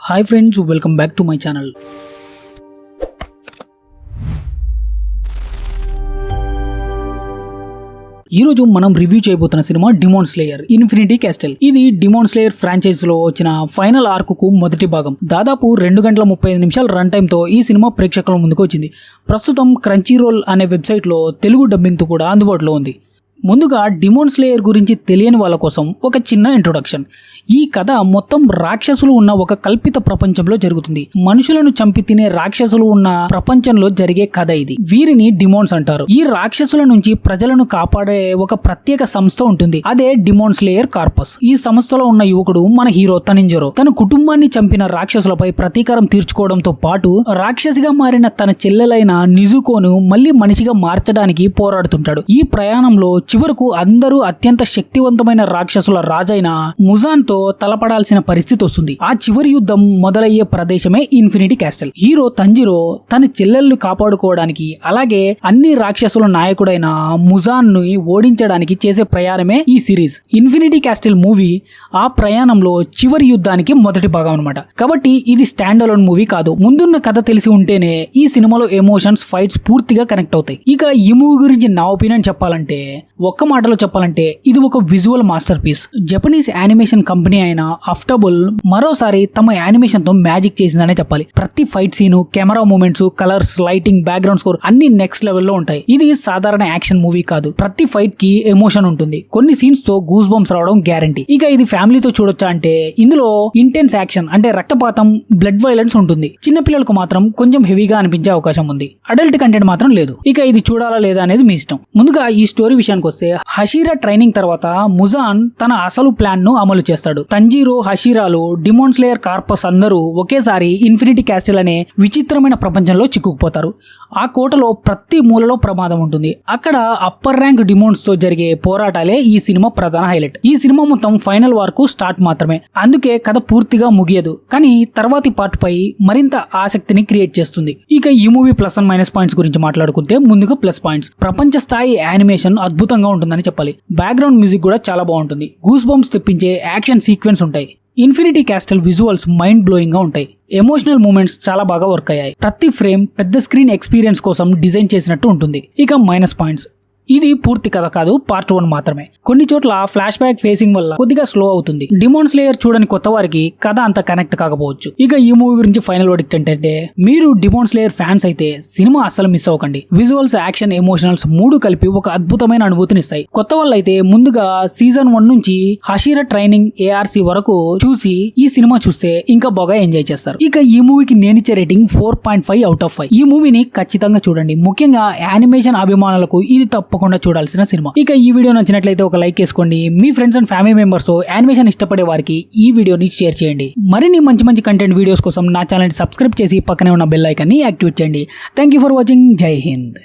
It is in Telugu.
Hi friends, welcome back to my channel. ఈ రోజు మనం రివ్యూ చేయబోతున్న cinema Demon Slayer Infinity Castle. ఇది డిమోన్ స్లేయర్ ఫ్రాంచైజ్ లో వచ్చిన ఫైనల్ ఆర్క్ కు మొదటి భాగం. దాదాపు 2 గంటల 35 నిమిషాల రన్ టైమ్ తో ఈ సినిమా ప్రేక్షకుల ముందుకు వచ్చింది. ప్రస్తుతం క్రంచీ రోల్ అనే వెబ్సైట్ లో తెలుగు డబ్బింగ్ తో కూడా అందుబాటులో ఉంది. ముందుగా డిమోన్ స్లేయర్ గురించి తెలియని వాళ్ళ కోసం ఒక చిన్న ఇంట్రొడక్షన్. ఈ కథ మొత్తం రాక్షసులు ఉన్న ఒక కల్పిత ప్రపంచంలో జరుగుతుంది. మనుషులను చంపి తినే రాక్షసులు ఉన్న ప్రపంచంలో జరిగే కథ ఇది. వీరిని డిమోన్స్ అంటారు. ఈ రాక్షసుల నుంచి ప్రజలను కాపాడే ఒక ప్రత్యేక సంస్థ ఉంటుంది. అదే డిమోన్ స్లేయర్ కార్పస్. ఈ సంస్థలో ఉన్న యువకుడు మన హీరో తనింజరో తన కుటుంబాన్ని చంపిన రాక్షసులపై ప్రతీకారం తీర్చుకోవడంతో పాటు రాక్షసిగా మారిన తన చెల్లెలైన నిజుకోను మళ్లీ మనిషిగా మార్చడానికి పోరాడుతుంటాడు. ఈ ప్రయాణంలో చివరకు అందరూ అత్యంత శక్తివంతమైన రాక్షసుల రాజైన ముజాన్ తో తలపడాల్సిన పరిస్థితి వస్తుంది. ఆ చివరి యుద్ధం మొదలయ్యే ప్రదేశమే ఇన్ఫినిటీ క్యాస్టల్. హీరో తంజిరో తన చెల్లెల్ని కాపాడుకోవడానికి అలాగే అన్ని రాక్షసుల నాయకుడైన ముజాన్ ను ఓడించడానికి చేసే ప్రయాణమే ఈ సిరీస్. ఇన్ఫినిటీ క్యాస్టల్ మూవీ ఆ ప్రయాణంలో చివరి యుద్ధానికి మొదటి భాగం అన్నమాట. కాబట్టి ఇది స్టాండ్ అలోన్ మూవీ కాదు. ముందున్న కథ తెలిసి ఉంటేనే ఈ సినిమాలో ఎమోషన్స్, ఫైట్స్ పూర్తిగా కనెక్ట్ అవుతాయి. ఇక ఈ మూవీ గురించి నా ఒపీనియన్ చెప్పాలంటే, ఒక్క మాటలో చెప్పాలంటే ఇది ఒక visual masterpiece. Japanese animation company అయిన అఫ్టబుల్ మరోసారి తమ యానిమేషన్ తో మ్యాజిక్ చేసిందనే చెప్పాలి. ప్రతి fight scene, camera moments, colours, lighting, background score అన్ని నెక్స్ట్ లెవెల్లో ఉంటాయి. ఇది సాధారణ యాక్షన్ మూవీ కాదు. ప్రతి ఫైట్ కి ఎమోషన్ ఉంటుంది. కొన్ని సీన్స్ తో గూస్ బంప్స్ రావడం గ్యారంటీ. ఇక ఇది ఫ్యామిలీతో చూడొచ్చా అంటే, ఇందులో ఇంటెన్స్ యాక్షన్ అంటే రక్తపాతం, బ్లడ్ వైలెన్స్ ఉంటుంది. చిన్న పిల్లలకు మాత్రం కొంచెం హెవీగా అనిపించే అవకాశం ఉంది. అడల్ట్ కంటెంట్ మాత్రం లేదు. ఇక ఇది చూడాలా లేదా అనేది మీ ఇష్టం. ముందుగా ఈ స్టోరీ విషయానికి వస్తే, హషీరా ట్రైనింగ్ తర్వాత ముజాన్ తన అసలు ప్లాన్ ను అమలు చేస్తాడు. తంజీరో, హషీరాలు, డిమోన్ స్లేయర్ కార్పస్ అందరూ ఒకేసారి ఇన్ఫినిటీ క్యాస్టల్ అనే విచిత్రమైన ప్రపంచంలో చిక్కుకుపోతారు. ఆ కోటలో ప్రతి మూలలో ప్రమాదం ఉంటుంది. అక్కడ అప్పర్ ర్యాంక్ డిమోన్స్ తో జరిగే పోరాటాలే ఈ సినిమా ప్రధాన హైలైట్. ఈ సినిమా మొత్తం ఫైనల్ వరకు స్టార్ట్ మాత్రమే, అందుకే కథ పూర్తిగా ముగియదు. కానీ తర్వాతి పార్ట్ పై మరింత ఆసక్తిని క్రియేట్ చేస్తుంది. ఇక ఈ movie plus and minus points గురించి మాట్లాడుకుంటే, ముందుగా ప్లస్ పాయింట్స్. ప్రపంచ స్థాయి యానిమేషన్ అద్భుతంగా ఉంటుందని చెప్పాలి. బ్యాక్గ్రౌండ్ మ్యూజిక్ కూడా చాలా బాగుంటుంది. గూస్ బంప్స్ తెప్పించే యాక్షన్ సీక్వెన్స్ ఉంటాయి. Infinity castle visuals mind blowing గా ఉంటాయి. ఎమోషనల్ మూమెంట్స్ చాలా బాగా వర్క్ అయ్యాయి. ప్రతి ఫ్రేమ్ పెద్ద స్క్రీన్ ఎక్స్పీరియన్స్ కోసం డిజైన్ చేసినట్టు ఉంటుంది. ఇక మైనస్ పాయింట్స్, ఇది పూర్తి కథ కాదు, పార్ట్ 1 మాత్రమే. కొన్ని చోట్ల ఫ్లాష్ బ్యాక్ ఫేసింగ్ వల్ల కొద్దిగా స్లో అవుతుంది. డిమోన్ స్లేయర్ చూడని కొత్త వారికి కథ అంత కనెక్ట్ కాకపోవచ్చు. ఇక ఈ మూవీ గురించి ఫైనల్ వర్డిక్ట్ ఏంటంటే, మీరు డిమోన్ స్లేయర్ ఫ్యాన్స్ అయితే సినిమా అస్సలు మిస్ అవ్వకండి. విజువల్స్, యాక్షన్, ఎమోషనల్స్ మూడు కలిపి ఒక అద్భుతమైన అనుభూతిని ఇస్తాయి. కొత్త వాళ్ళైతే ముందుగా సీజన్ 1 నుంచి హషీరా ట్రైనింగ్ ARC వరకు చూసి ఈ సినిమా చూస్తే ఇంకా బాగా ఎంజాయ్ చేస్తారు. ఇక ఈ మూవీకి నేనిచ్చే రేటింగ్ 4.5/5. ఈ మూవీని ఖచ్చితంగా చూడండి. ముఖ్యంగా యానిమేషన్ అభిమానులకు ఇది తప్పకుండా చూడాల్సిన సినిమా. ఇక ఈ వీడియో నచ్చినట్లయితే ఒక లైక్ చేసుకోండి. మీ ఫ్రెండ్స్ అండ్ ఫ్యామిలీ మెంబర్స్ తో యానిమేషన్ ఇష్టపడే వారికి ఈ వీడియోని షేర్ చేయండి. మరిన్ని మంచి కంటెంట్ వీడియోస్ కోసం నా ఛానల్ సబ్స్క్రైబ్ చేసి పక్కనే ఉన్న బెల్ ఐకాన్ ని యాక్టివేట్ చేయండి. Thank you for watching. జై హింద్.